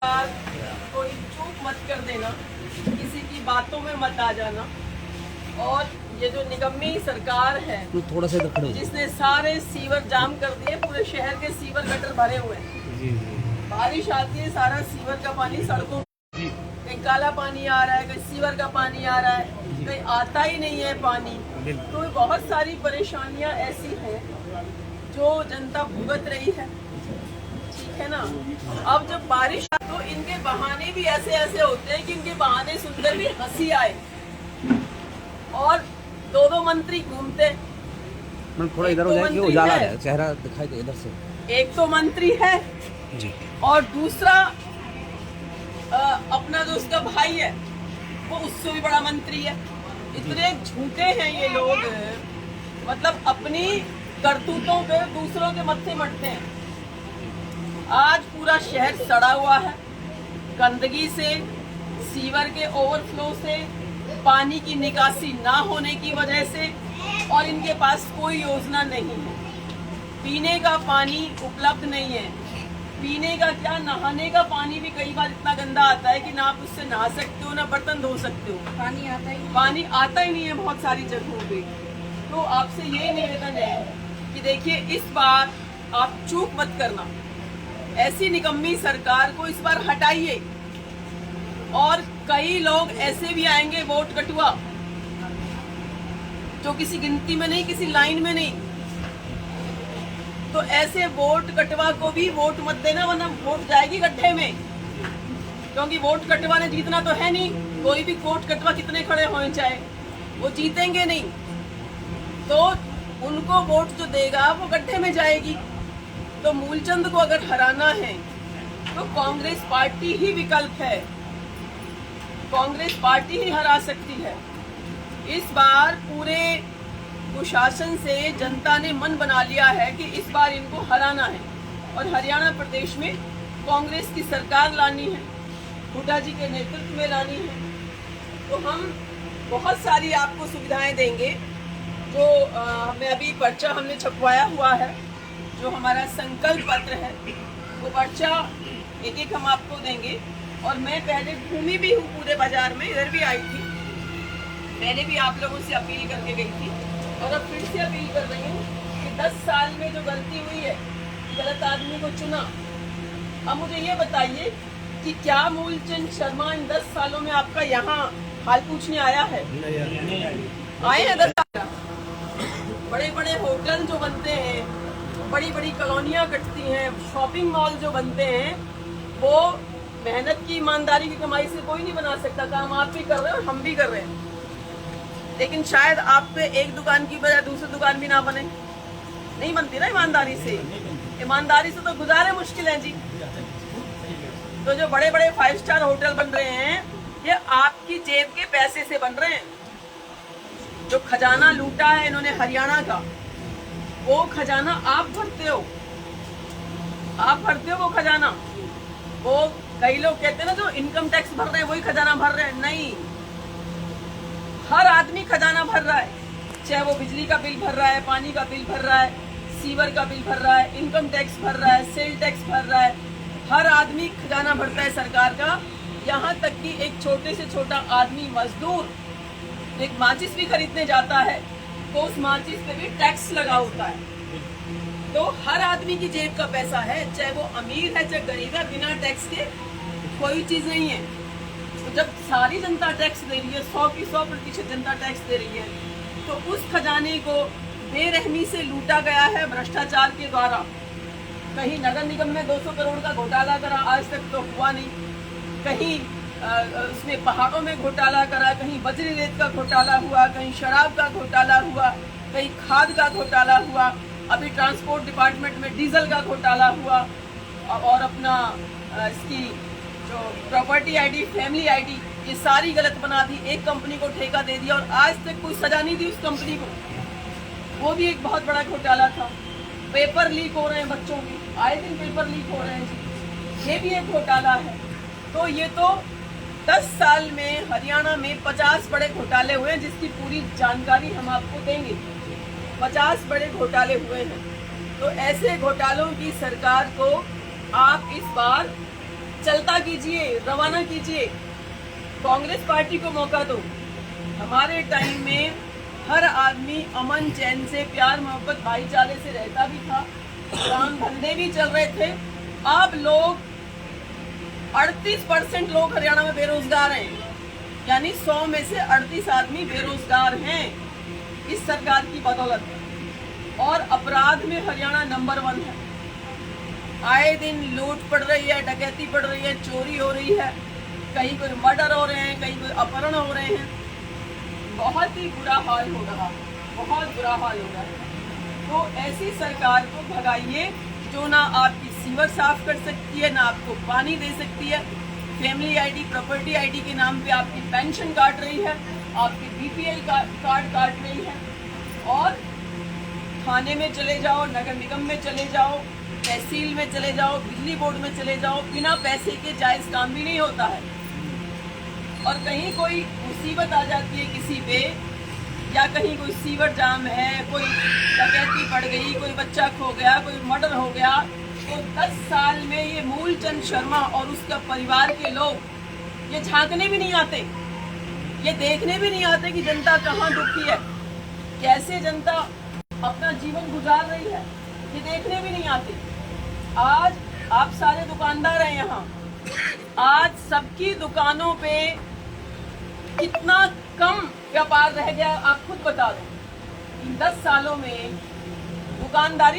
बार कोई चूक मत कर देना, किसी की बातों में मत आ जाना। और ये जो निगम्मी सरकार है थोड़ा सा खड़े जिसने सारे सीवर जाम कर दिए, पूरे शहर के सीवर गटर भरे हुए हैं। बारिश आती है, सारा सीवर का पानी सड़कों, कहीं काला पानी आ रहा है, कहीं सीवर का पानी आ रहा है, कहीं आता ही नहीं है पानी। तो बहुत सारी परेशानियां ऐसी हैं जो जनता भुगत रही है, ठीक है ना। अब जब बारिश तो इनके बहाने भी ऐसे ऐसे होते हैं कि इनके बहाने सुनकर भी हंसी आए। और दो मंत्री घूमते, थोड़ा इधर हो जाए कि उजाला है, चेहरा दिखाई दे इधर से। एक तो मंत्री है जी, और दूसरा अपना जो उसका भाई है वो उससे भी बड़ा मंत्री है। इतने झूठे हैं ये लोग, मतलब अपनी करतूतों पे दूसरों के मत्थे मटते हैं। आज पूरा शहर सड़ा हुआ है, गंदगी से, सीवर के ओवरफ्लो से, पानी की निकासी ना होने की वजह से, और इनके पास कोई योजना नहीं है। पीने का पानी उपलब्ध नहीं है। पीने का क्या, नहाने का पानी भी कई बार इतना गंदा आता है कि ना आप उससे नहा सकते हो ना बर्तन धो सकते हो। पानी आता ही नहीं है बहुत सारी जगहों पे। तो आपसे ये निवेदन है कि देखिए, इस बार आप चूक मत करना, ऐसी निकम्मी सरकार को इस बार हटाइए। और कई लोग ऐसे भी आएंगे वोट कटुआ, जो किसी गिनती में नहीं, किसी लाइन में नहीं। तो ऐसे वोट कटवा को भी वोट मत देना, वरना वोट जाएगी गड्ढे में। क्योंकि वोट कटवा ने जीतना तो है नहीं, कोई भी वोट कटवा कितने खड़े होए चाहे, वो जीतेंगे नहीं। तो उनको वोट जो देगा वो गड्ढे में जाएगी। तो मूलचंद को अगर हराना है तो कांग्रेस पार्टी ही विकल्प है, कांग्रेस पार्टी ही हरा सकती है। इस बार पूरे कुशासन से जनता ने मन बना लिया है कि इस बार इनको हराना है और हरियाणा प्रदेश में कांग्रेस की सरकार लानी है, हुड्डा जी के नेतृत्व में लानी है। तो हम बहुत सारी आपको सुविधाएं देंगे। जो हमें अभी पर्चा हमने छपवाया हुआ है, जो हमारा संकल्प पत्र है, वो पर्चा एक एक हम आपको देंगे। और मैं पहले घूमी भी हूँ पूरे बाजार में, इधर भी आई थी, पहले भी आप लोगों से अपील करके गई थी और अब फिर से अपील कर रही हूँ कि 10 साल में जो गलती हुई है, गलत आदमी को चुना। अब मुझे ये बताइए कि क्या मूलचंद शर्मा इन 10 सालों में आपका यहाँ हाल पूछने आया है? आए हैं 10 साल? बड़े बड़े होटल जो बनते हैं, बड़ी बड़ी कॉलोनियाँ कटती हैं, शॉपिंग मॉल जो बनते हैं, वो मेहनत की, ईमानदारी की कमाई से कोई नहीं बना सकता। काम आप भी कर रहे हो, हम भी कर रहे हैं। लेकिन शायद आप पे एक दुकान की बजाय दूसरी दुकान भी ना बने, नहीं बनती ना ईमानदारी से। ईमानदारी से तो गुजारे मुश्किल है जी। तो जो बड़े बड़े 5 स्टार होटल बन रहे हैं, ये आपकी जेब के पैसे से बन रहे हैं। जो खजाना लूटा है इन्होंने हरियाणा का, वो खजाना आप भरते हो, आप भरते हो वो खजाना। वो कई लोग कहते हैं ना, जो इनकम टैक्स भर रहे हैं वही खजाना भर रहे हैं। नहीं, हर आदमी खजाना भर रहा है, चाहे वो बिजली का बिल भर रहा है, पानी का बिल भर रहा है, सीवर का बिल भर रहा है, इनकम टैक्स भर रहा है, सेल टैक्स भर रहा है। हर आदमी खजाना भरता है सरकार का। यहाँ तक कि एक छोटे से छोटा आदमी, मजदूर, एक माचिस भी खरीदने जाता है तो उस माचिस पे भी टैक्स लगा होता है। तो हर आदमी की जेब का पैसा है, चाहे वो अमीर है चाहे गरीब है, बिना टैक्स के कोई चीज नहीं है। तो जब सारी जनता टैक्स दे रही है, 100% जनता टैक्स दे रही है, तो उस खजाने को बेरहमी से लूटा गया है भ्रष्टाचार के द्वारा। कहीं नगर निगम में 200 करोड़ का घोटाला करा, आज तक तो हुआ नहीं। कहीं उसमें पहाड़ों में घोटाला करा, कहीं बजरी रेत का घोटाला हुआ, कहीं शराब का घोटाला हुआ, कहीं खाद का घोटाला हुआ, अभी ट्रांसपोर्ट डिपार्टमेंट में डीजल का घोटाला हुआ, और अपना इसकी जो प्रॉपर्टी आईडी, फैमिली आईडी, ये सारी गलत बना दी। एक कंपनी को ठेका दे दिया और आज तक कोई सजा नहीं दी उस कंपनी को। वो भी एक बहुत बड़ा घोटाला था। पेपर लीक हो रहे हैं बच्चों के, आए दिन पेपर लीक हो रहे हैं, ये भी एक घोटाला है। तो ये तो 10 साल में हरियाणा में 50 बड़े घोटाले हुए हैं, जिसकी पूरी जानकारी हम आपको देंगे। 50 बड़े घोटाले हुए हैं। तो ऐसे घोटालों की सरकार को आप इस बार चलता कीजिए, रवाना कीजिए, कांग्रेस पार्टी को मौका दो। हमारे टाइम में हर आदमी अमन चैन से, प्यार मोहब्बत भाईचारे से रहता भी था, काम धंधे भी चल रहे थे। अब लोग 38% लोग हरियाणा में बेरोजगार हैं, यानी 100 में से 38 आदमी बेरोजगार हैं इस सरकार की बदौलत। और अपराध में हरियाणा नंबर 1 है। आए दिन लूट पड़ रही है, डकैती पड़ रही है, चोरी हो रही है, कहीं कोई मर्डर हो रहे हैं, कहीं कोई अपहरण हो रहे हैं। बहुत ही बुरा हाल हो रहा, बहुत बुरा हाल हो रहा है। तो ऐसी सरकार को भगाइए जो ना आपकी सीवर साफ कर सकती है, ना आपको पानी दे सकती है, फैमिली आईडी, प्रॉपर्टी आईडी के नाम पे आपकी पेंशन काट रही है, आपकी बीपीएल कार्ड काट रही है। और थाने में चले जाओ, नगर निगम में चले जाओ, तहसील में चले जाओ, बिजली बोर्ड में चले जाओ, बिना पैसे के जायज काम भी नहीं होता है। और कहीं कोई मुसीबत आ जाती है किसी पे, या कहीं कोई सीवर जाम है, कोई डकैती पड़ गई, कोई बच्चा खो गया, कोई मर्डर हो गया, तो 10 साल में ये मूलचंद शर्मा और उसका परिवार के लोग ये झांकने भी नहीं आते, ये देखने भी नहीं आते कि जनता कहाँ दुखी है, कैसे जनता अपना जीवन गुजार रही है, ये देखने भी नहीं आते। आज आप सारे दुकानदार हैं यहाँ, आज सबकी दुकानों पे कितना कम व्यापार रह गया आप खुद बता दो। इन 10 सालों में दुकानदारी